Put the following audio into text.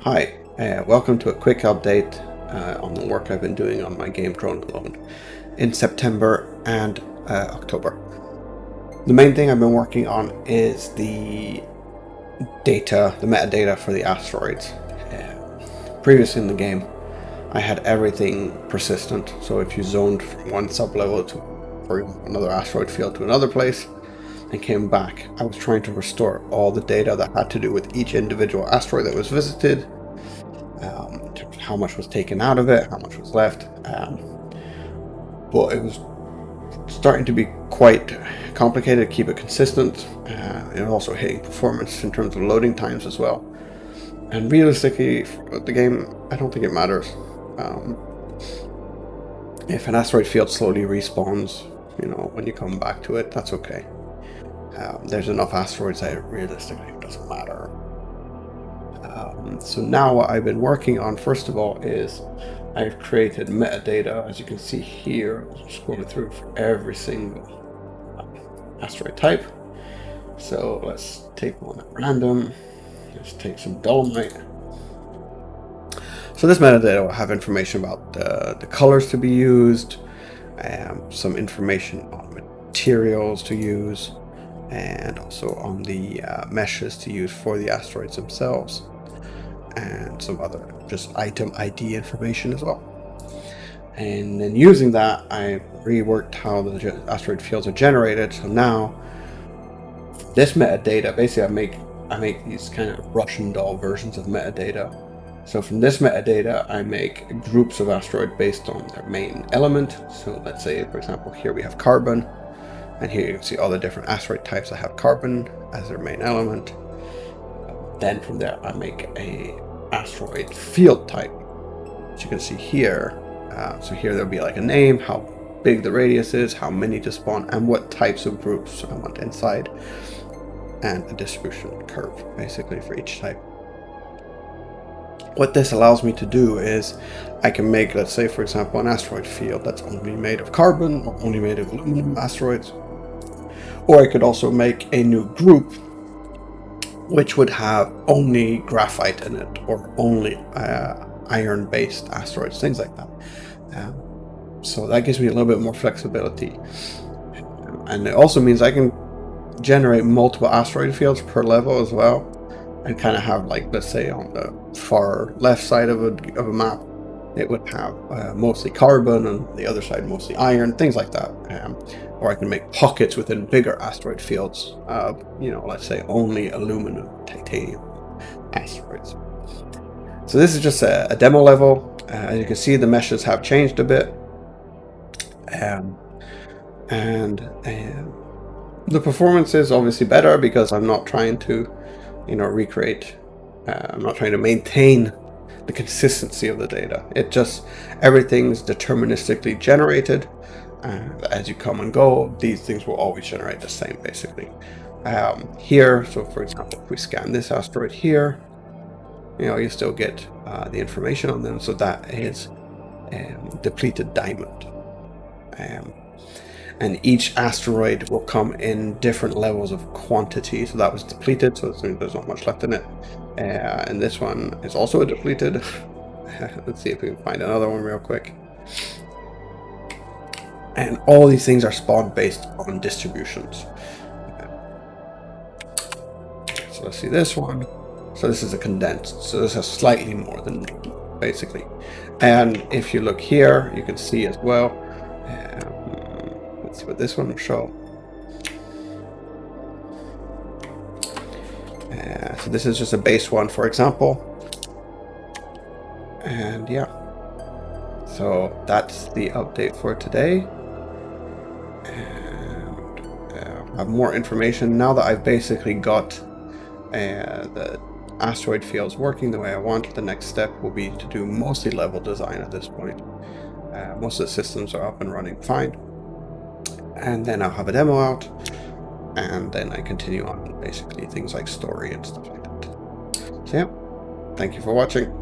Hi, welcome to a quick update on the work I've been doing on my game Drone Alone in September and October. The main thing I've been working on is the metadata for the asteroids. Previously in the game, I had everything persistent, so if you zoned from one sublevel to for another asteroid field to another place and came back, I was trying to restore all the data that had to do with each individual asteroid that was visited, how much was taken out of it, how much was left, but it was starting to be quite complicated to keep it consistent, and also hitting performance in terms of loading times as well. And realistically, for the game, I don't think it matters. If an asteroid field slowly respawns, when you come back to it, that's okay. There's enough asteroids that realistically it doesn't matter. So now what I've been working on, first of all, is I've created metadata, as you can see here, scrolling through for every single asteroid type. So let's take one at random. Let's take some dolomite. So this metadata will have information about the colors to be used, some information on materials to use, and also on the meshes to use for the asteroids themselves, and some other just item ID information as well. And then using that, I reworked how the asteroid fields are generated. So now this metadata, basically I make these kind of Russian doll versions of metadata. So from this metadata, I make groups of asteroid based on their main element. So let's say, for example, here we have carbon, and here you can see all the different asteroid types that have carbon as their main element. Then from there, I make a asteroid field type, which you can see here. So here there'll be like a name, how big the radius is, how many to spawn, and what types of groups I want inside, and a distribution curve basically for each type. What this allows me to do is I can make, let's say, for example, an asteroid field that's only made of carbon or only made of aluminum asteroids. Or I could also make a new group which would have only graphite in it, or only iron-based asteroids, things like that. So that gives me a little bit more flexibility. And it also means I can generate multiple asteroid fields per level as well, and kind of have, like, let's say on the far left side of a map, it would have mostly carbon, and the other side mostly iron, things like that. Or I can make pockets within bigger asteroid fields, let's say only aluminum, titanium asteroids. So this is just a demo level. As you can see, the meshes have changed a bit, and the performance is obviously better because I'm not trying to recreate, I'm not trying to maintain the consistency of the data. It just, everything's deterministically generated. As you come and go, these things will always generate the same, basically. Here, so for example, if we scan this asteroid here, you still get the information on them. So that is depleted diamond. And each asteroid will come in different levels of quantity. So that was depleted, so there's not much left in it. And this one is also a depleted. Let's see if we can find another one real quick. And all these things are spawned based on distributions. So let's see this one. So this is a condensed, so this has slightly more than basically. And if you look here, you can see as well. Let's see what this one will show. So this is just a base one, for example. And yeah, so that's the update for today. And I have more information now that I've basically got the asteroid fields working the way I want. The next step will be to do mostly level design at this point. Most of the systems are up and running fine. And then I'll have a demo out, and then I continue on basically things like story and stuff like that. So yeah, thank you for watching.